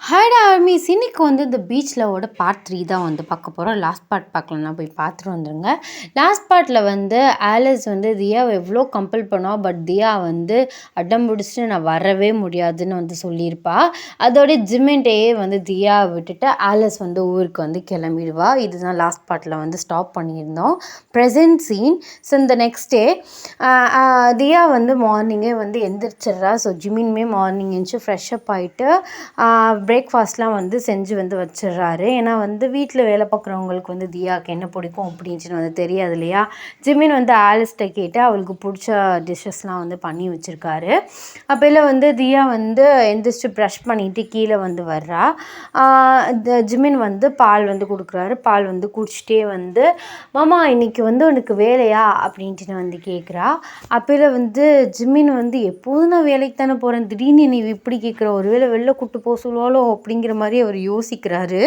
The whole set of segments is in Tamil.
ஹாய்டா ஆர்மிஸ், இன்னைக்கு இந்த பீச்சில் பார்ட் 3 தான் பார்க்க போகிறோம். லாஸ்ட் பார்ட் பார்க்கலன்னா போய் பார்த்துட்டு வந்துடுங்க. லாஸ்ட் பார்ட்டில் ஆலிஸ் தியாவை எவ்வளோ கம்பல் பண்ணுவா, பட் தியா அடம் பிடிச்சிட்டு நான் வரவே முடியாதுன்னு சொல்லியிருப்பா. அதோடைய ஜிமின்டே தியா விட்டுட்டு ஆலிஸ் ஊருக்கு கிளம்பிடுவா. இதுதான் லாஸ்ட் பார்ட்டில் ஸ்டாப் பண்ணியிருந்தோம். Present scene. ஸோ இந்த நெக்ஸ்ட் டே தியா மார்னிங்கே எந்திரிச்சிட்றா. ஸோ ஜிமின்மே மார்னிங் எழுந்துச்சு ஃப்ரெஷ்அப் ஆகிட்டு பிரேக்ஃபாஸ்ட்லாம் செஞ்சு வச்சிடுறாரு. ஏன்னா வீட்டில் வேலை பார்க்குறவங்களுக்கு தியாவுக்கு என்ன பிடிக்கும் அப்படின்ட்டு தெரியாது இல்லையா. ஜிமின் ஆலிஸ்கிட்ட கேட்டு அவளுக்கு பிடிச்ச டிஷ்ஷஸ்லாம் பண்ணி வச்சுருக்காரு. அப்போல்லாம் தியா எந்திரிச்சு ப்ரஷ் பண்ணிவிட்டு கீழே வர்றா. ஜிமின் பால் கொடுக்குறாரு. பால் குடிச்சிட்டே மாமா இன்னைக்கு உனக்கு வேலையா அப்படின்ட்டு கேட்குறா. அப்போல்லாம் ஜிமின் எப்போதும் நான் வேலைக்கு தானே போகிறேன், திடீர்னு நீ இப்படி கேட்குற, ஒரு வேளை வெளில கூப்பிட்டு போக சொல்லுவாளோ அப்படிங்கிற மாதிரி அவர் யோசிக்கிறாரு.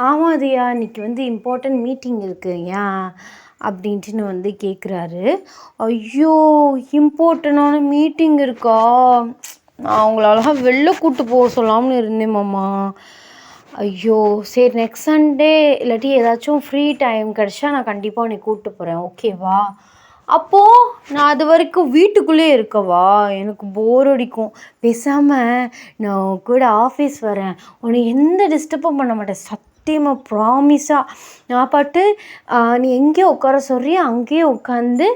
ஆமாம் தியா, இன்னைக்கு இம்பார்ட்டன்ட் மீட்டிங் இருக்குது ஏன் அப்படின்ட்டு கேட்குறாரு. ஐயோ, இம்பார்ட்டண்டான மீட்டிங் இருக்கா? நான் அவங்கள அழகாக வெளில கூப்பிட்டு போக சொல்லாம்னு இருந்தேன் மாமா. ஐயோ சரி, நெக்ஸ்ட் சண்டே இல்லாட்டி ஏதாச்சும் ஃப்ரீ டைம் கிடச்சா நான் கண்டிப்பாக உன்னை கூப்பிட்டு போகிறேன், ஓகேவா? அப்போது நான் அது வரைக்கும் வீட்டுக்குள்ளே இருக்கவா? எனக்கு போர் அடிக்கும். பேசாமல் நான் கூட ஆஃபீஸ் வரேன், உன்னை எந்த டிஸ்டர்பும் பண்ண மாட்டேன், சத்தியமாக ப்ராமிஸாக. நான் பாட்டு நீ எங்கேயோ உட்கார சொல்றியா அங்கேயே உட்காந்து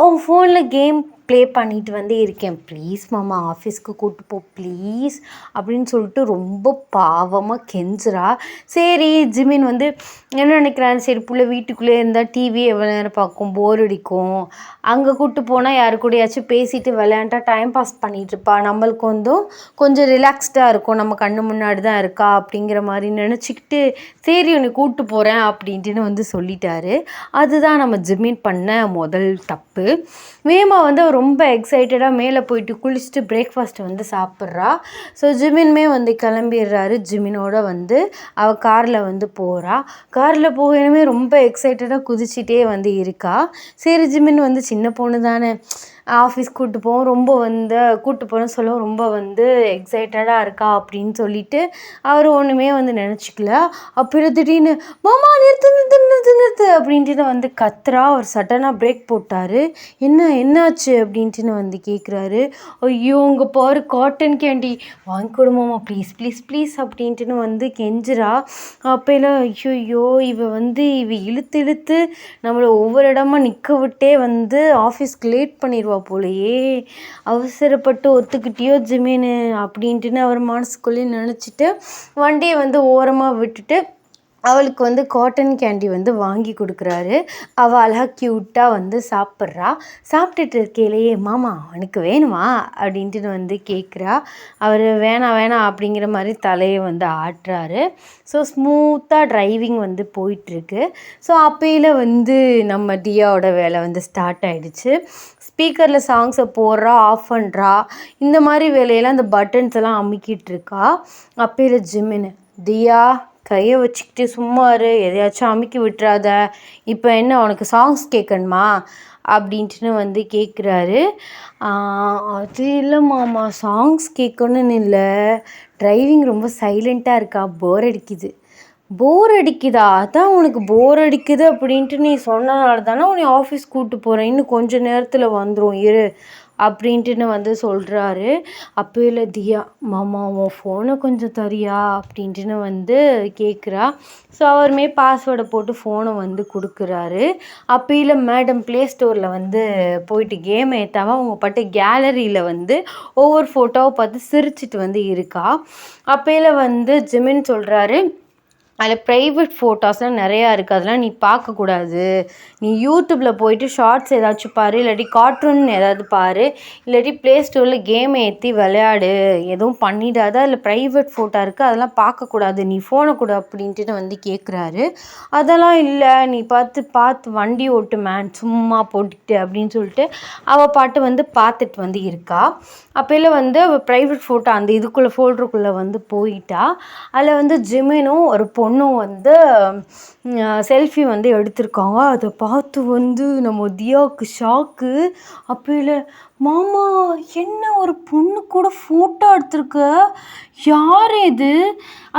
உன் ஃபோனில் கேம் ப்ளே பண்ணிட்டு இருக்கேன். ப்ளீஸ் மாமா ஆஃபீஸ்க்கு கூப்பிட்டு போ ப்ளீஸ் அப்படின்னு சொல்லிட்டு ரொம்ப பாவமாக கெஞ்சுறா. சரி, ஜிமின் என்ன நினைக்கிறான்னு, சரி புள்ள வீட்டுக்குள்ளே இருந்தால் டிவி எவ்வளோ நேரம் பார்க்கும், போர் அடிக்கும், அங்கே கூப்பிட்டு போனால் யாரு கூடயாச்சும் பேசிட்டு விளையாண்டா டைம் பாஸ் பண்ணிகிட்ருப்பா, நம்மளுக்கு கொஞ்சம் ரிலாக்ஸ்டாக இருக்கும், நம்ம கண்ணு முன்னாடி தான் இருக்கா அப்படிங்கிற மாதிரி நினச்சிக்கிட்டு சரி உன்னை கூப்பிட்டு போகிறேன் அப்படின்ட்டு சொல்லிட்டாரு. அதுதான் நம்ம ஜிமின் பண்ண முதல் தப்பு. வேமா அவர் ரொம்ப எக்ஸைட்டடாக மேலே போயிட்டு குளிச்சுட்டு பிரேக்ஃபாஸ்ட்டை சாப்பிட்றா. ஸோ ஜிமின்மே கிளம்பிடுறாரு. ஜிமினோட அவள் காரில் போகிறா. காரில் போகணுமே ரொம்ப எக்ஸைட்டடாக குதிச்சிட்டே இருக்கா. சரி, ஜிமின் சின்ன பொண்ணு தானே, ஆஃபீஸ் கூப்பிட்டு போவோம், ரொம்ப கூப்பிட்டு போகிறேன்னு சொல்ல ரொம்ப எக்ஸைட்டடாக இருக்கா அப்படின்னு சொல்லிட்டு அவர் ஒன்றுமே நினச்சிக்கல. அப்புறம் திடீர்னு மாமா நிறுத்து நிறுத்து நிறுத்து நிறுத்து அப்படின்ட்டு கத்துறா. அவர் சடனாக பிரேக் போட்டார். என்னாச்சு அப்படின்ட்டு கேட்குறாரு. ஐயோ உங்கள் பாரு காட்டன் கேண்டி வாங்கி கொடுமாமா ப்ளீஸ் ப்ளீஸ் ப்ளீஸ் அப்படின்ட்டு கெஞ்சுறா. அப்போலாம் ஐயோ இவ இழுத்து இழுத்து நம்மளை ஒவ்வொரு இடமா நிற்க விட்டே ஆஃபீஸ்க்கு லேட் பண்ணிடுவா போலையே, அவசரப்பட்டு ஒத்துக்கிட்டியோ ஜிமின்னு அப்படின்ட்டுன்னு அவர் மனசுக்குள்ளேயே நினச்சிட்டு வண்டியை ஓரமாக விட்டுட்டு அவளுக்கு காட்டன் கேண்டி வாங்கி கொடுக்குறாரு. அவள் அழகாக க்யூட்டாக சாப்பிட்றா. சாப்பிட்டுட்டு இருக்கையிலேயே மாமா உனக்கு வேணுமா அப்படின்ட்டு கேட்குறா. அவர் வேணாம் வேணாம் அப்படிங்கிற மாதிரி தலையை ஆட்டுறாரு. ஸோ ஸ்மூத்தாக டிரைவிங் போயிட்டுருக்கு. ஸோ அப்பையில் நம்ம டியாவோட வேலை ஸ்டார்ட் ஆகிடுச்சு. ஸ்பீக்கரில் சாங்ஸை போடுறா, ஆஃப் பண்ணுறா, இந்த மாதிரி வேலையெல்லாம் அந்த பட்டன்ஸ் எல்லாம் அமுக்கிட்டு இருக்கா. அப்பையில் ஜிமின், தியா கையை வச்சுக்கிட்டு சும்மா இரு, எதையாச்சும் அமுக்கி விட்டுறாத, இப்போ என்ன உனக்கு சாங்ஸ் கேட்கணுமா அப்படின்ட்டுன்னு கேட்குறாரு. அது இல்லை மாமா, சாங்ஸ் கேட்கணுன்னு இல்லை, டிரைவிங் ரொம்ப சைலண்ட்டாக இருக்கா, போர் அடிக்குது. போர் அடிக்குதா? அதான் உனக்கு போர் அடிக்குது அப்படின்ட்டு நீ சொன்னனால தானே உன்னை ஆஃபீஸ் கூப்பிட்டு போகிறேன், இன்னும் கொஞ்சம் நேரத்தில் வந்துடும் இரு அப்படின்ட்டுன்னு சொல்கிறாரு. அப்போ இல்லை தியா, மாமா உன் ஃபோனை கொஞ்சம் தரியா அப்படின்ட்டுன்னு கேட்குறா. ஸோ அவருமே பாஸ்வேர்டை போட்டு ஃபோனை கொடுக்குறாரு. அப்போ இல்லை மேடம் ப்ளே ஸ்டோரில் போயிட்டு கேம் ஏற்றாமல் அவங்க பாட்டு கேலரியில் ஒவ்வொரு ஃபோட்டோவை பார்த்து சிரிச்சிட்டு இருக்கா. அப்போயில் ஜிமின் சொல்கிறாரு, அதில் ப்ரைவேட் ஃபோட்டோஸ்லாம் நிறையா இருக்குது, அதெல்லாம் நீ பார்க்கக்கூடாது, நீ யூடியூப்பில் போயிட்டு ஷார்ட்ஸ் ஏதாச்சும் பாரு, இல்லாட்டி கார்ட்டூன் ஏதாவது பாரு, இல்லாட்டி ப்ளே ஸ்டோரில் கேம் ஏற்றி விளையாடு, எதுவும் பண்ணிடாத, அதில் ப்ரைவேட் ஃபோட்டோ இருக்குது அதெல்லாம் பார்க்கக்கூடாது, நீ ஃபோனை கொடு அப்படின்ட்டு கேட்குறாரு. அதெல்லாம் இல்லை, நீ பார்த்து வண்டி ஓட்டு மேன் சும்மா போட்டுக்கிட்டு அப்படின்னு சொல்லிட்டு அவள் பாட்டு பார்த்துட்டு இருக்கா. அப்போயில் அவள் ப்ரைவேட் ஃபோட்டோ அந்த இதுக்குள்ளே ஃபோல்டருக்குள்ளே போயிட்டா. அதில் ஜிமினும் ஒரு பொண்ணு பொண்ணும் வந்து செல்ஃபி வந்து எடுத்திருக்காங்க. அதை பார்த்து வந்து நம்ம தியாவுக்கு ஷாக்கு. அப்போல மாமா என்ன ஒரு பொண்ணு கூட ஃபோட்டோ எடுத்திருக்க, யார் இது?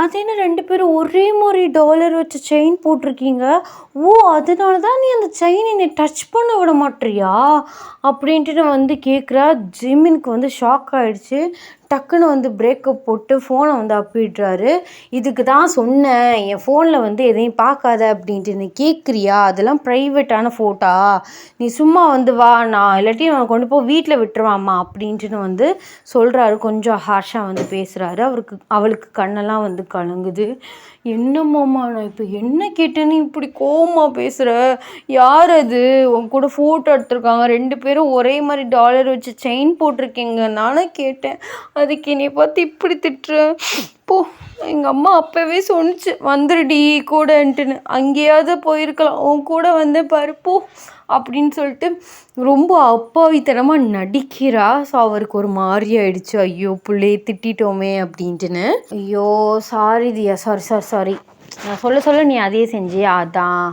அது என்ன 2 பேரும் ஒரே மாதிரி டாலர் வச்சு செயின் போட்டிருக்கீங்க? ஓ, அதனால தான் நீ அந்த செயின் என்னை டச் பண்ண விட மாட்டியா அப்படின்ட்டு வந்து கேட்குறா. ஜிமினுக்கு வந்து ஷாக் ஆகிடுச்சு. டக்குன்னு வந்து பிரேக்கப் போட்டு ஃபோனை வந்து அப்பிடுறாரு. இதுக்கு தான் சொன்னேன், என் ஃபோனில் வந்து எதையும் பார்க்காத அப்படின்ட்டு. நீ கேட்குறியா? அதெல்லாம் ப்ரைவேட்டான ஃபோட்டா, நீ சும்மா வந்து வா, நான் இல்லாட்டி அவனை கொண்டு போய் வீட்டில் விட்டுருவாம்மா அப்படின்ட்டுன்னு வந்து சொல்கிறாரு. கொஞ்சம் ஹார்ஷாக வந்து பேசுகிறாரு. அவளுக்கு கண்ணெல்லாம் வந்து கலங்குது. என்னம்மாம்மா நான் இப்போ என்ன கேட்டேன்னு இப்படி கோவமாக பேசுகிற? யார் அது? உன் கூட ஃபோட்டோ எடுத்திருக்காங்க, 2 பேரும் ஒரே மாதிரி டாலர் வச்சு செயின் போட்டிருக்கீங்க நானே கேட்டேன், அதுக்கு என்னை பார்த்து இப்படி திட்டுறேன். போ, எங்கள் அம்மா அப்போவே சொன்னிச்சு வந்துடுடி கூடன்ட்டுன்னு. அங்கேயாவது போயிருக்கலாம், உன் கூட வந்து பாரு போ அப்படின்னு சொல்லிட்டு ரொம்ப அப்பாவித்தனமாக நடிக்கிறா. ஸோ அவருக்கு ஒரு மாதிரி ஆயிடுச்சு. ஐயோ பிள்ளையை திட்டோமே அப்படின்ட்டுன்னு. ஐயோ சாரி தியா, சாரி நான் சொல்ல நீ அதையே செஞ்சியா? அதான்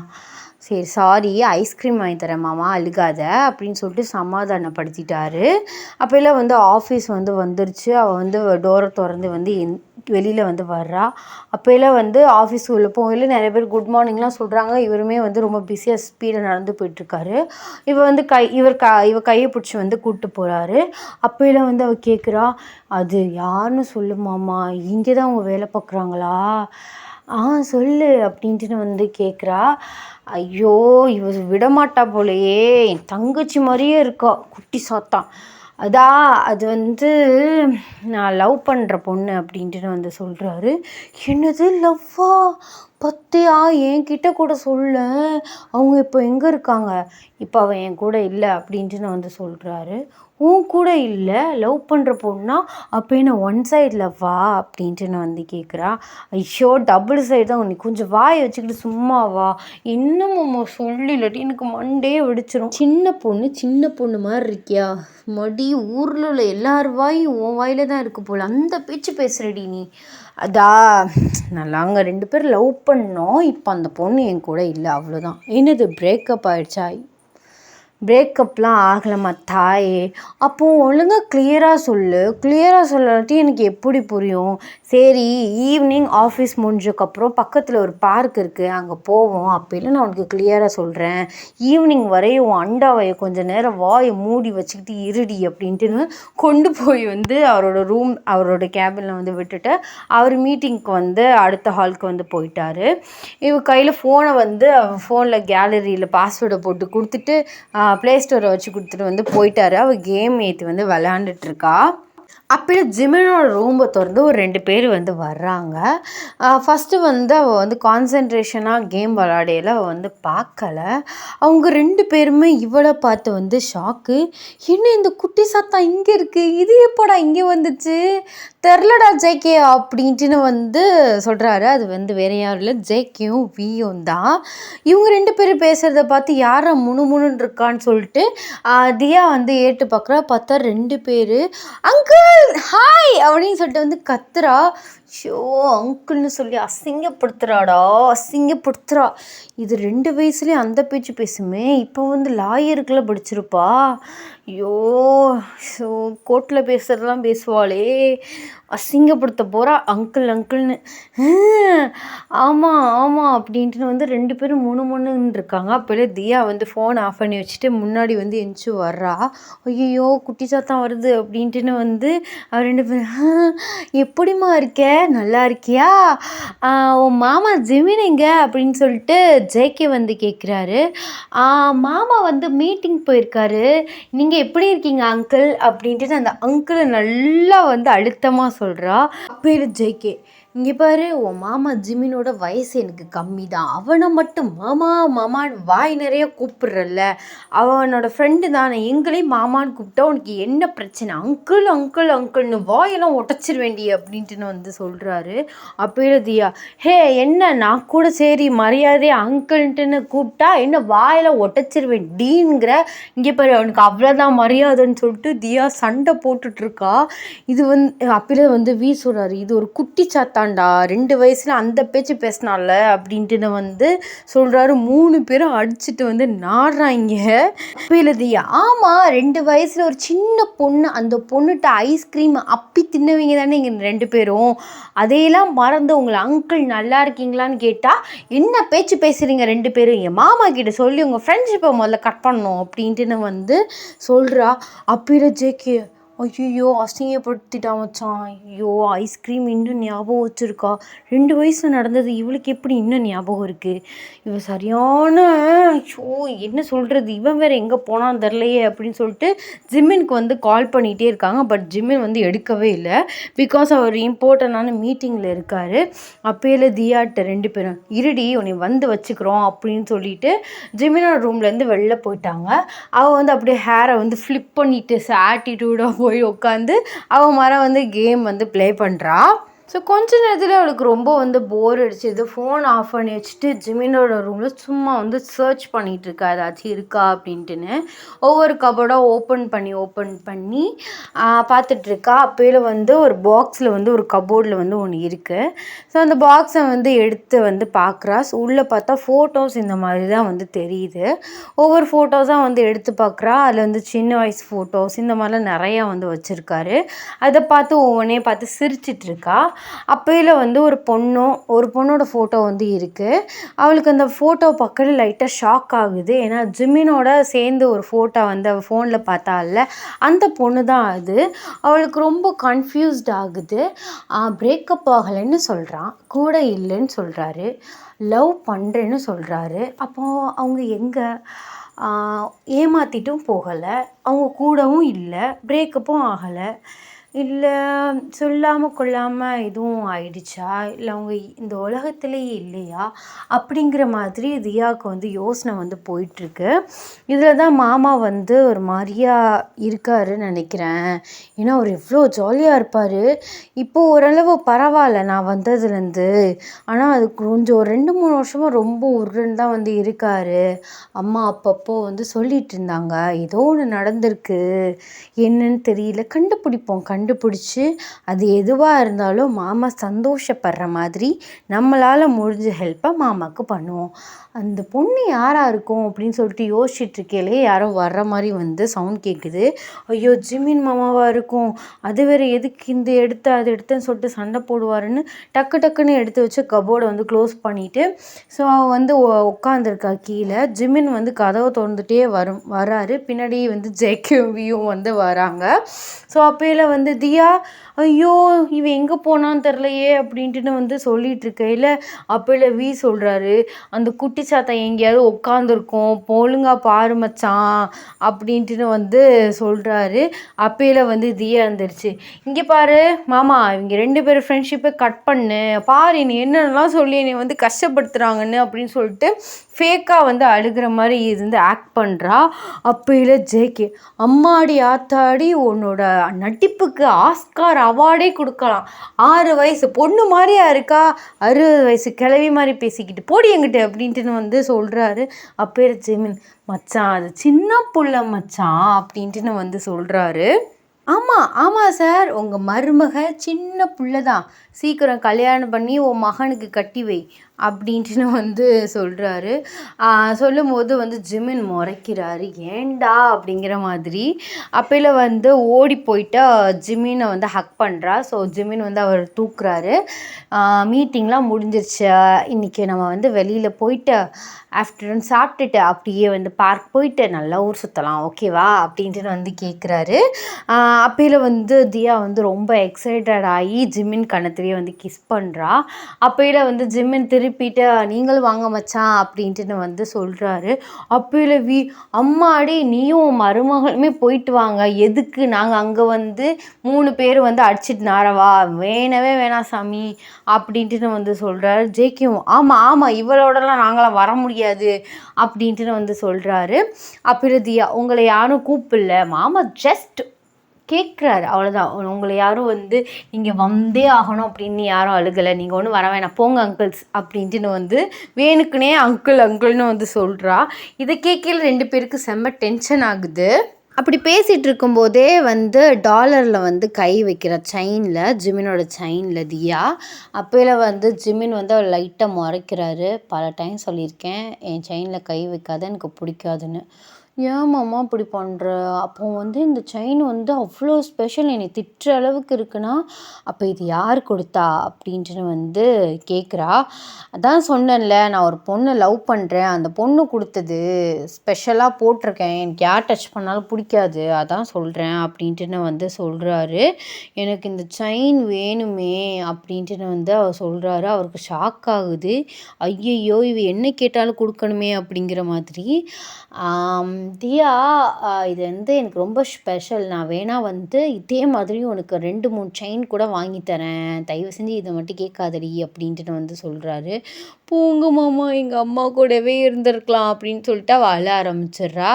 சரி சாரி, ஐஸ்கிரீம் வாங்கி தரேன் மாமா, அழுகாத அப்படின்னு சொல்லிட்டு சமாதானப்படுத்திட்டாரு. அப்போல்லாம் வந்து ஆஃபீஸ் வந்து வந்துருச்சு. அவள் வந்து டோரை திறந்து வந்து வெளியில் வந்து வர்றா. அப்போல்லாம் வந்து ஆஃபீஸ் உள்ள போகல நிறைய பேர் குட் மார்னிங்லாம் சொல்கிறாங்க. இவருமே வந்து ரொம்ப பிஸியாக ஸ்பீடாக நடந்து போயிட்டுருக்காரு. இவ வந்து இவ கையை பிடிச்சி வந்து கூப்பிட்டு போகிறாரு. அப்போல்லாம் வந்து அவள் கேட்குறா, அது யாருன்னு சொல்லு மாமா, இங்கே தான் அவங்க வேலை பார்க்குறாங்களா? சொல்லு அப்படின்ட்டுன்னு வந்து கேட்குறா. ஐயோ இவ விடமாட்டா போலையே, என் தங்கச்சி மாதிரியே இருக்கா, குட்டி சாத்தான். அது வந்து நான் லவ் பண்ணுற பொண்ணு அப்படின்ட்டுன்னு வந்து சொல்கிறாரு. என்னது லவ்வா? பத்தியா, என்கிட்ட கூட சொல்ல, அவங்க இப்போ எங்கே இருக்காங்க? இப்போ அவன் என் கூட இல்லை அப்படின்ட்டுன்னு வந்து சொல்கிறாரு. உன் கூட இல்லை, லவ் பண்ணுற பொண்ணா? அப்போ என்ன ஒன் சைட் லவ்வா அப்படின்ட்டுன்னு வந்து கேட்குறா. ஐயோ டபுள் சைடு தான். நீ கொஞ்சம் வாயை வச்சுக்கிட்டு சும்மா வா, இன்னமும் சொல்லி இல்லாட்டி எனக்கு மண்டே வெடிச்சிடும். சின்ன பொண்ணு மாதிரி இருக்கியா? மடி ஊரில் உள்ள எல்லார் வாயும் உன் வாயில தான் இருக்கு போல், அந்த பேச்சு பேசுகிறடி நீ. நாங்கள் 2 பேரும் லவ் பண்ணோம், இப்போ அந்த பொண்ணு என் கூட இல்லை, அவ்வளோதான். என்னது பிரேக்கப் ஆகிடுச்சா? பிரேக்கப்லாம் ஆகலைம்மா தாயே. அப்போது ஒழுங்காக கிளியராக சொல்லு. கிளியராக சொல்லாட்டி எனக்கு எப்படி புரியும்? சரி, ஈவினிங் ஆஃபீஸ் முடிஞ்சதுக்கப்புறம் பக்கத்தில் ஒரு பார்க் இருக்குது, அங்கே போவோம். அப்போல்லாம் நான் உனக்கு கிளியராக சொல்கிறேன். ஈவினிங் வரையும் உன் அண்டாவையை கொஞ்சம் நேரம் வாயை மூடி வச்சுக்கிட்டு இருடி அப்படின்ட்டுன்னு கொண்டு போய் வந்து அவரோட கேபினில் வந்து விட்டுட்டு அவர் மீட்டிங்க்கு வந்து அடுத்த ஹாலுக்கு வந்து போயிட்டாரு. இவர் கையில் ஃபோனை வந்து ஃபோனில் கேலரியில் பாஸ்வேர்டை போட்டு கொடுத்துட்டு ப்ளே ஸ்டோரை வச்சு கொடுத்துட்டு வந்து போயிட்டாரு. அவள் கேம் ஏற்றி வந்து விளையாண்டுட்ருக்கா. அப்போ ஜிமினோட ரூமை திறந்து ஒரு 2 பேர் வந்து வர்றாங்க. ஃபஸ்ட்டு வந்து அவள் வந்து கான்சன்ட்ரேஷனாக கேம் விளையாடையில் அவள் வந்து பார்க்கல. அவங்க 2 பேருமே இவளை பார்த்து வந்து ஷாக்கு. என்ன இந்த குட்டி சாத்தான் இங்கே இருக்குது, இது எப்போடா இங்கே வந்துச்சு? தெரிலடா ஜேகே அப்படின்ட்டுன்னு வந்து சொல்கிறாரு. அது வந்து வேறு யாரும் இல்லை, ஜேகேயும் வியும் தான். இவங்க 2 பேரும் பேசுகிறத பார்த்து யாரா முணுமுணுன்னு இருக்கான்னு சொல்லிட்டு தியா வந்து ஏட்டு பார்க்குறா. பார்த்தா 2 பேர் அங்கிள் ஹாய் அப்படின்னு சொல்லிட்டு வந்து கத்துறா. ஷோ அங்கிள்னு சொல்லி அசிங்கப்படுத்துறா. இது 2 வயசுலேயே அந்த பேச்சு பேசுமே, இப்போ வந்து லாயருக்கெல்லாம் படிச்சிருப்பா. ஐயோ ஸோ கோர்ட்டில் பேசுகிறதெல்லாம் பேசுவாளே, அசிங்கப்படுத்த போகிறா அங்கிள்னு. ஆமாம் அப்படின்ட்டு வந்து 2 பேரும் முணுன்னு இருக்காங்க. அப்போலே தியா வந்து ஃபோன் ஆஃப் பண்ணி வச்சுட்டு முன்னாடி வந்து எந்திச்சு வர்றா. ஐயோ குட்டி சாத்தான் வருது அப்படின்ட்டுன்னு வந்து 2 பேரும் எப்படிம்மா இருக்க, நல்லா இருக்கியா? உன் மாமா ஜிமின் எங்க அப்படின்னு சொல்லிட்டு ஜேகே வந்து கேட்குறாரு. மாமா வந்து மீட்டிங் போயிருக்காரு, நீங்கள் எப்படி இருக்கீங்க அங்கிள் அப்படின்ட்டு அந்த அங்கிளை நல்லா வந்து அழுத்தமாக சொல்கிறா. அப்போ ஜேகே, இங்கே பாரு, உன் மாமா ஜிமினோட வயசு எனக்கு கம்மி தான், அவனை மட்டும் மாமான்னு வாய் நிறைய கூப்பிட்றல்ல, அவனோட ஃப்ரெண்டு தானே, எங்களையும் மாமான்னு கூப்பிட்டா உனக்கு என்ன பிரச்சனை? அங்கிள்னு வாயெல்லாம் உடச்சிட வேண்டிய அப்படின்ட்டுன்னு வந்து சொல்கிறாரு. அப்போ தியா, ஹே என்ன, நான் கூட சரி மரியாதை அங்கிள்ன்ட்டுன்னு கூப்பிட்டா என்ன வாயெல்லாம் உடச்சிருவேன் டீங்கிற, இங்கே பாரு அவனுக்கு அவ்வளோதான் மரியாதைன்னு சொல்லிட்டு தியா சண்டை போட்டுட்ருக்கா. இது வந்து அப்போ வந்து வீ சொல்கிறாரு, இது ஒரு குட்டி சாத்தான் பண்ணிட்டான்டா, 2 வயசில் அந்த பேச்சு பேசினால அப்படின்ட்டு வந்து சொல்கிறாரு. 3 பேரும் அடிச்சுட்டு வந்து நாடுறாங்க. அப்பையில தியா, ஆமாம் 2 வயசில் ஒரு சின்ன பொண்ணு, அந்த பொண்ணுகிட்ட ஐஸ்கிரீம் அப்பி தின்னவங்க தானே இங்கே 2 பேரும். அதையெல்லாம் மறந்து உங்களை அங்கிள் நல்லா இருக்கீங்களான்னு கேட்டால் என்ன பேச்சு பேசுகிறீங்க 2 பேரும், என் மாமா கிட்ட சொல்லி உங்கள் ஃப்ரெண்ட்ஷிப்பை முதல்ல கட் பண்ணணும் அப்படின்ட்டு வந்து சொல்கிறா. அப்பையில ஜேகே, ஐயோ அசிங்கப்படுத்திட்டான் மச்சான், ஐயோ ஐஸ்கிரீம் இன்னும் ஞாபகம் வச்சுருக்கா, 2 வயசில் நடந்தது இவளுக்கு எப்படி இன்னும் ஞாபகம் இருக்குது, இவன் சரியான ஐயோ என்ன சொல்கிறது, இவன் வேறு எங்கே போனான்னு தெரிலையே அப்படின்னு சொல்லிட்டு ஜிம்மினுக்கு வந்து கால் பண்ணிகிட்டே இருக்காங்க. பட் ஜிம்மின் வந்து எடுக்கவே இல்லை, பிகாஸ் அவர் இம்பார்ட்டண்டான மீட்டிங்கில் இருக்கார். அப்பையில தியாட்ட 2 பேரும் இருடி உன்னை வந்து வச்சுக்கிறோம் அப்படின்னு சொல்லிட்டு ஜிம்மினோட ரூம்லேருந்து வெளில போயிட்டாங்க. அவள் வந்து அப்படியே ஹேரை வந்து ஃப்ளிப் பண்ணிட்டு ஆட்டிடியூடாக போய் உட்காந்து அவன் மரம் வந்து கேம் வந்து ப்ளே பண்ணுறா. ஸோ கொஞ்ச நேரத்தில் அவளுக்கு ரொம்ப வந்து போர் அடிச்சிது. ஃபோன் ஆஃப் பண்ணி வச்சுட்டு ஜிமினோட ரூமில் சும்மா வந்து சர்ச் பண்ணிகிட்ருக்கா ஏதாச்சும் இருக்கா அப்படின்ட்டுன்னு. ஒவ்வொரு கபோர்டாக ஓப்பன் பண்ணி பார்த்துட்ருக்கா. அப்போயில வந்து ஒரு பாக்ஸில் வந்து ஒரு கபோர்டில் வந்து ஒன்று இருக்குது. ஸோ அந்த பாக்ஸை வந்து எடுத்து வந்து பார்க்குறா. ஸோ உள்ளே பார்த்தா ஃபோட்டோஸ் இந்த மாதிரி தான் வந்து தெரியுது. ஒவ்வொரு ஃபோட்டோஸாக வந்து எடுத்து பார்க்குறா. அதில் வந்து சின்ன வயசு ஃபோட்டோஸ் இந்த மாதிரிலாம் நிறையா வந்து வச்சுருக்காரு. அதை பார்த்து ஒவ்வொன்றே பார்த்து சிரிச்சிட்ருக்கா. அப்பையில் வந்து ஒரு பொண்ணோட ஃபோட்டோ வந்து இருக்குது. அவளுக்கு அந்த ஃபோட்டோ பக்கத்தில் லைட்டாக ஷாக் ஆகுது. ஏன்னா ஜிம்மினோட சேர்ந்து ஒரு ஃபோட்டோ வந்து அவள் ஃபோனில் பார்த்தால அந்த பொண்ணு தான் அது. அவளுக்கு ரொம்ப கன்ஃபியூஸ்ட் ஆகுது. பிரேக்கப் ஆகலைன்னு சொல்கிறான், கூட இல்லைன்னு சொல்கிறாரு, லவ் பண்ணுறேன்னு சொல்கிறாரு. அப்போது அவங்க எங்கே, ஏமாற்றிட்டும் போகலை, அவங்க கூடவும் இல்லை, பிரேக்கப்பும் ஆகலை, இல்லை சொல்லாமல் கொள்ளாமல் எதுவும் ஆயிடுச்சா, இல்லை அவங்க இந்த உலகத்துலேயே இல்லையா அப்படிங்கிற மாதிரி தியாவுக்கு வந்து யோசனை வந்து போயிட்டுருக்கு. இதில் தான் மாமா வந்து ஒரு மாதிரியா இருக்காருன்னு நினைக்கிறேன். ஏன்னா அவர் எவ்வளோ ஜாலியாக இருப்பார். இப்போது ஓரளவு பரவாயில்ல நான் வந்ததுலேருந்து. ஆனால் அது கொஞ்சம் 2-3 வருஷமாக ரொம்ப உருன்னு தான் வந்து இருக்கார். அம்மா அப்பப்போ வந்து சொல்லிகிட்டு இருந்தாங்க ஏதோ ஒன்று நடந்திருக்கு, என்னன்னு தெரியல, கண்டுபிடிச்சி அது எதுவாக இருந்தாலும் மாமா சந்தோஷப்படுற மாதிரி நம்மளால் முடிஞ்ச ஹெல்ப்பை மாமாவுக்கு பண்ணுவோம். அந்த பொண்ணு யாராக இருக்கும் அப்படின்னு சொல்லிட்டு யோசிச்சுட்ருக்கையிலே யாரோ வர்ற மாதிரி வந்து சவுண்ட் கேட்குது. ஐயோ ஜிம்மின் மாமாவாக இருக்கும், அது வேறு எதுக்கு இந்த அது எடுத்தேன்னு சொல்லிட்டு சண்டை போடுவாருன்னு டக்குன்னு எடுத்து வச்சு கபோர்டை வந்து க்ளோஸ் பண்ணிவிட்டு ஸோ அவள் வந்து உட்காந்துருக்கா கீழே. ஜிம்மின் வந்து கதவை திறந்துட்டே வராரு. பின்னாடி வந்து ஜேகேவியும் வந்து வராங்க. ஸோ அப்பையில் வந்து தியா, ஐயோ இவன் எங்கே போனான்னு தெரிலையே அப்படின்ட்டுன்னு வந்து சொல்லிகிட்ருக்கையில் அப்பையில் சொல்கிறாரு, அந்த குட்டி சாத்தா எங்கேயாவது உட்காந்துருக்கோம், ஒழுங்கா பாரு மச்சான் அப்படின்ட்டுன்னு வந்து சொல்கிறாரு. அப்பையில் வந்து தியா வந்துருச்சு, இங்கே பாரு மாமா, இவங்க 2 பேரும் ஃப்ரெண்ட்ஷிப்பை கட் பண்ணு பாரு, நீ என்னென்னலாம் சொல்லி என்னை வந்து கஷ்டப்படுத்துகிறாங்கன்னு அப்படின்னு சொல்லிட்டு ஃபேக்காக வந்து அழுகிற மாதிரி இது வந்து ஆக்ட் பண்ணுறா. அப்பையில் ஜேகே, அம்மாடி ஆத்தாடி உன்னோட நடிப்புக்கு ஆஸ்கார் அவார்டே கொடுக்கலாம், 6 வயசு பொண்ணு மாதிரியா இருக்கா, 60 வயசு கிழவி மாதிரி பேசிக்கிட்டு போடி எங்கிட்ட அப்படின்ட்டுன்னு வந்து சொல்கிறாரு. அப்பையில் ஜெமின், மச்சான் அது சின்ன புள்ள மச்சான் அப்படின்ட்டுன்னு வந்து சொல்கிறாரு. ஆமாம் சார், உங்கள் மருமக சின்ன புள்ள தான், சீக்கிரம் கல்யாணம் பண்ணி உன் மகனுக்கு கட்டி வை அப்படின்ட்டுன்னு வந்து சொல்கிறாரு. சொல்லும்போது வந்து ஜிமின் முறைக்கிறாரு, ஏண்டா அப்படிங்கிற மாதிரி. அப்பையில் வந்து ஓடி போயிட்டு ஜிமினை வந்து ஹக் பண்ணுறா. ஸோ ஜிமின் வந்து அவர் தூக்குறாரு. மீட்டிங்லாம் முடிஞ்சிருச்சு, இன்றைக்கி நம்ம வந்து வெளியில் போயிட்டு ஆஃப்டர்நூன் சாப்பிட்டுட்டு அப்படியே வந்து பார்க் போயிட்டு நல்லா ஊர் சுற்றலாம் ஓகேவா அப்படின்ட்டு வந்து கேட்குறாரு. அப்பையில் வந்து தியா வந்து ரொம்ப எக்ஸைட்டட் ஆகி ஜிம்மின் கணத்துலேயே வந்து கிஸ் பண்ணுறா. அப்பையில் வந்து ஜிம்மின் திருப்பிட்டு நீங்களும் வாங்க மச்சான் அப்படின்ட்டுன்னு வந்து சொல்கிறாரு. அப்பையில் அம்மாடி நீயும் மருமகளுமே போயிட்டு வாங்க, எதுக்கு நாங்கள் அங்கே வந்து 3 பேர் வந்து அடிச்சிட்டு நாரவா, வேணாம் சாமி அப்படின்ட்டுன்னு வந்து சொல்கிறாரு. ஜேக்கியும் ஆமாம் இவளோடலாம் நாங்களாம் வர முடியாது அப்படின்ட்டுன்னு வந்து சொல்கிறாரு. அப்பையில் தியா, உங்களை யாரும் கூப்பிடல, மாமா ஜஸ்ட் கேட்குறாரு அவ்வளோதான், உங்களை யாரும் வந்து நீங்கள் வந்தே ஆகணும் அப்படின்னு யாரும் அழுகலை, நீங்கள் ஒன்றும் வர வேணாம் போங்க அங்கிள்ஸ் அப்படின்ட்டுன்னு வந்து வேணுக்குனே அங்கிள்னு வந்து சொல்கிறா. இதை கேட்கல 2 பேருக்கு செம்ம டென்ஷன் ஆகுது. அப்படி பேசிகிட்டு இருக்கும்போதே வந்து டாலரில் வந்து கை வைக்கிற செயினில், ஜிமினோட செயினில் தியா. அப்போல வந்து ஜிமின் வந்து அவர் லைட்டாக முறைக்கிறாரு. பல டைம் சொல்லியிருக்கேன், என் செயினில் கை வைக்காத, எனக்கு பிடிக்காதுன்னு. ஏன் மாமா இப்படி பண்ணுற? அப்போ வந்து இந்த செயின் வந்து அவ்வளோ ஸ்பெஷல், என்னை திட்டுற அளவுக்கு இருக்குன்னா, அப்போ இது யார் கொடுத்தா அப்படின்ட்டு வந்து கேட்குறா. அதான் சொன்னேன்ல, நான் ஒரு பொண்ணை லவ் பண்ணுறேன், அந்த பொண்ணு கொடுத்தது, ஸ்பெஷலாக போட்டிருக்கேன், எனக்கு யார் டச் பண்ணாலும் பிடிக்காது, அதான் சொல்கிறேன் அப்படின்ட்டு வந்து சொல்கிறாரு. எனக்கு இந்த செயின் வேணுமே அப்படின்ட்டு வந்து அவர் சொல்கிறாரு. அவருக்கு ஷாக் ஆகுது. ஐயையோ, இவ என்ன கேட்டாலும் கொடுக்கணுமே அப்படிங்கிற மாதிரி. தியா, இது வந்து எனக்கு ரொம்ப ஸ்பெஷல், நான் வேணா வந்து இதே மாதிரி உனக்கு 2, 3 செயின் கூட வாங்கி தரேன், தயவு செஞ்சு இதை மட்டும் கேட்காதடி அப்படின்ட்டு வந்து சொல்கிறாரு. போங்க மாமா, எங்கள் அம்மா கூடவே இருந்திருக்கலாம் அப்படின்னு சொல்லிட்டு அவள் அழ ஆரம்பிச்சிடுறா.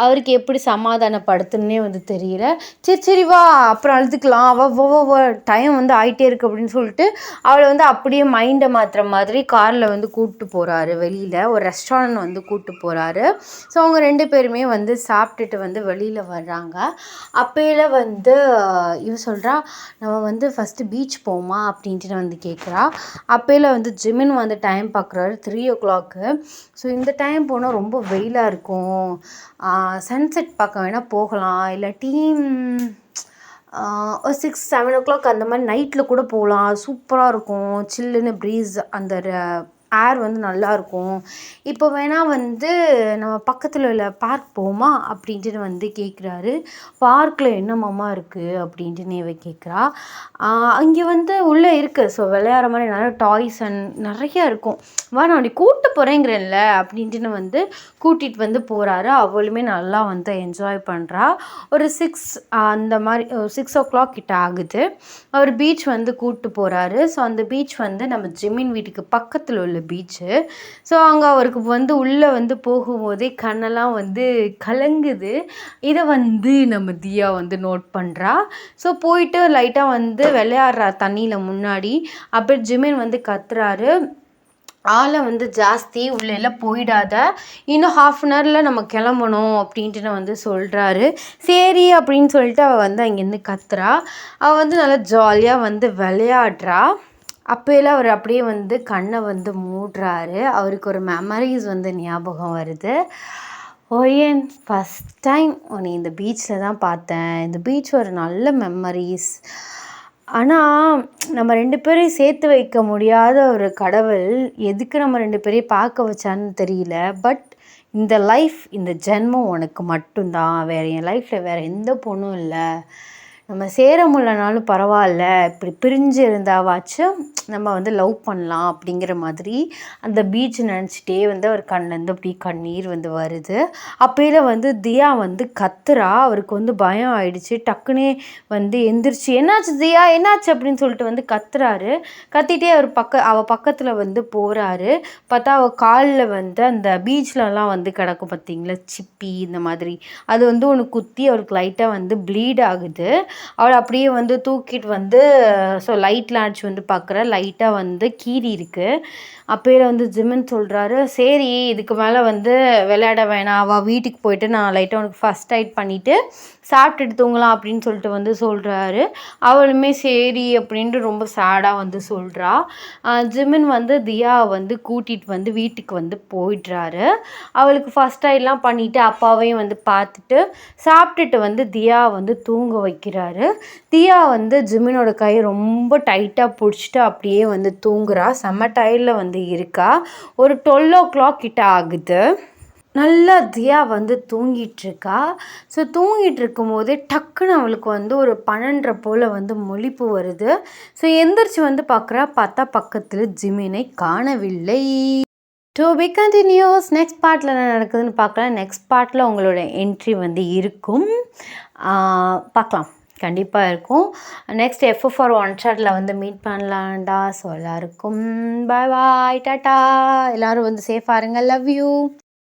அவருக்கு எப்படி சமாதானப்படுத்துன்னே வந்து தெரியல. சரி சரி வா, அப்புறம் அழுதுக்கலாம், டைம் வந்து ஆகிட்டே இருக்கு அப்படின்னு சொல்லிட்டு அவளை வந்து அப்படியே மைண்டை மாற்றுற மாதிரி காரில் வந்து கூப்பிட்டு போகிறாரு. வெளியில் ஒரு ரெஸ்டாரண்ட் வந்து கூப்பிட்டு போகிறாரு. ஸோ அவங்க 2 பேருமே வந்து சாப்பிட்டுட்டு வந்து வெளியில் வர்றாங்க. அப்போல வந்து இவ சொல்கிறா, நம்ம வந்து ஃபஸ்ட்டு பீச் போமா அப்படின்ட்டு வந்து கேட்குறா. அப்போல வந்து ஜிமின் வந்து டைம் பார்க்குறாரு, 3:00. ஸோ இந்த டைம் போனால் ரொம்ப வெயிலாக இருக்கும், சன்செட் பார்க்க வேணால் போகலாம், இல்லாட்டி ஒரு 6-7 அந்த மாதிரி நைட்டில் கூட போகலாம், சூப்பராக இருக்கும், சில்லுன்னு ப்ரீஸ், அந்த ஏர் வந்து நல்லாயிருக்கும். இப்போ வேணால் வந்து நம்ம பக்கத்தில் உள்ள பார்க் போமா அப்படின்ட்டு வந்து கேட்குறாரு. பார்க்கில் என்னமாம்மா இருக்குது அப்படின்ட்டு இவ கேட்குறா. அங்கே வந்து உள்ளே இருக்குது, ஸோ விளையாடுற மாதிரி நிறைய டாய்ஸ் அண்ட் நிறையா இருக்கும், வா நான் அப்படி கூப்பிட்டு போகிறேங்கிறேன்ல அப்படின்ட்டு வந்து கூட்டிகிட்டு வந்து போகிறாரு. அவளுமே நல்லா வந்து என்ஜாய் பண்ணுறா. ஒரு 6 அந்த மாதிரி 6:00 கிட்ட ஆகுது. அவர் பீச் வந்து கூப்பிட்டு போகிறாரு. ஸோ அந்த பீச் வந்து நம்ம ஜிமின் வீட்டுக்கு பக்கத்தில் உள்ள பீச்சு. ஸோ அங்கே அவருக்கு வந்து உள்ளே வந்து போகும்போதே கண்ணெல்லாம் வந்து கலங்குது. இதை வந்து நம்ம தியா வந்து நோட் பண்ணுறா. ஸோ போயிட்டு லைட்டாக வந்து விளையாடுறா தண்ணியில் முன்னாடி. அப்புறம் ஜிமின் வந்து கத்துறாரு, ஆளை வந்து ஜாஸ்தி, உள்ளெல்லாம் போயிடாத, இன்னும் 1/2 hourல நம்ம கிளம்பணும் அப்படின்ட்டு வந்து சொல்கிறாரு. சரி அப்படின்னு சொல்லிட்டு அவள் வந்து அங்கேருந்து கத்துறா. அவள் வந்து நல்லா ஜாலியாக வந்து விளையாடுறா. அப்போலாம் அவர் அப்படியே வந்து கண்ணை வந்து மூடுறாரு. அவருக்கு ஒரு மெமரிஸ் வந்து ஞாபகம் வருது. ஓயன், ஃபஸ்ட் டைம் உன்னை இந்த பீச்சில் தான் பார்த்தேன், இந்த பீச் ஒரு நல்ல மெமரிஸ். ஆனால் நம்ம 2 பேரையும் சேர்த்து வைக்க முடியாத ஒரு கடவுள் எதுக்கு நம்ம 2 பேரையும் பார்க்க வச்சான்னு தெரியல. பட் இந்த லைஃப், இந்த ஜென்மம் உனக்கு மட்டும்தான், வேறு என் லைஃப்பில் வேறு எந்த பொண்ணும் இல்லை. நம்ம சேர முடியலனாலும் பரவாயில்ல, இப்படி பிரிஞ்சு இருந்தாவாச்சும் நம்ம வந்து லவ் பண்ணலாம் அப்படிங்கிற மாதிரி அந்த பீச் நினச்சிட்டே வந்து அவர் கண்லேருந்து அப்படி கண்ணீர் வந்து வருது. அப்போல வந்து தியா வந்து கத்துறா. அவருக்கு வந்து பயம் ஆயிடுச்சு. டக்குனே வந்து எந்திரிச்சு, என்னாச்சு தியா, என்னாச்சு அப்படின்னு சொல்லிட்டு வந்து கத்துறாரு. கத்திட்டே அவர் அவள் பக்கத்தில் வந்து போகிறாரு. பார்த்தா அவள் காலில் வந்து அந்த பீச்லலாம் வந்து கிடக்கும் பார்த்தீங்களா, சிப்பி இந்த மாதிரி, அது வந்து ஒன்று குத்தி அவருக்கு லைட்டாக வந்து ப்ளீட் ஆகுது. அவளை அப்படியே வந்து தூக்கிட்டு வந்து ஸோ லைட்லாம் அடிச்சு வந்து பார்க்குற, லைட்டாக வந்து கீறி இருக்குது. அப்போல வந்து ஜிமின் சொல்கிறாரு, சரி இதுக்கு மேலே வந்து விளையாட வேணாம், அவள் வீட்டுக்கு போயிட்டு நான் லைட்டாக உனக்கு ஃபஸ்ட் எய்ட் பண்ணிவிட்டு சாப்பிட்டுட்டு தூங்கலாம் அப்படின்னு சொல்லிட்டு வந்து சொல்கிறாரு. அவளுமே சரி அப்படின்ட்டு ரொம்ப சேடாக வந்து சொல்கிறா. ஜிமின் வந்து தியாவை வந்து கூட்டிகிட்டு வந்து வீட்டுக்கு வந்து போயிடுறாரு. அவளுக்கு ஃபஸ்ட் எய்ட்லாம் பண்ணிவிட்டு அப்பாவையும் வந்து பார்த்துட்டு சாப்பிட்டுட்டு வந்து தியா வந்து தூங்க வைக்கிறாரு. தியா வந்து ஜிமினோட கை ரொம்ப டைட்டாக பிடிச்சிட்டு அப்படியே வந்து தூங்குறா. செம்ம டயர்டில் வந்து இருக்கா. ஒரு 12:00 கிட்ட ஆகுது. நல்லா தியா வந்து தூங்கிட்டுருக்கா. ஸோ தூங்கிட்டு இருக்கும்போதே டக்குன்னு அவளுக்கு வந்து ஒரு 12:30 போல் வந்து முழிப்பு வருது. ஸோ எந்திரிச்சு வந்து பார்த்தா பக்கத்தில் ஜிமினை காணவில்லை. To be continuous. நெக்ஸ்ட் பார்ட்டில் என்ன நடக்குதுன்னு பார்க்கலாம். நெக்ஸ்ட் பார்ட்டில் உங்களோட என்ட்ரி வந்து இருக்கும், பார்க்கலாம், கண்டிப்பாக இருக்கும். நெக்ஸ்ட் FF4 ஒன் ஷாட்டில் வந்து மீட் பண்ணலாம்டா. ஸோ எல்லாருக்கும் பாய் பாய், டாட்டா, எல்லோரும் வந்து சேஃபாக இருங்க, லவ் யூ.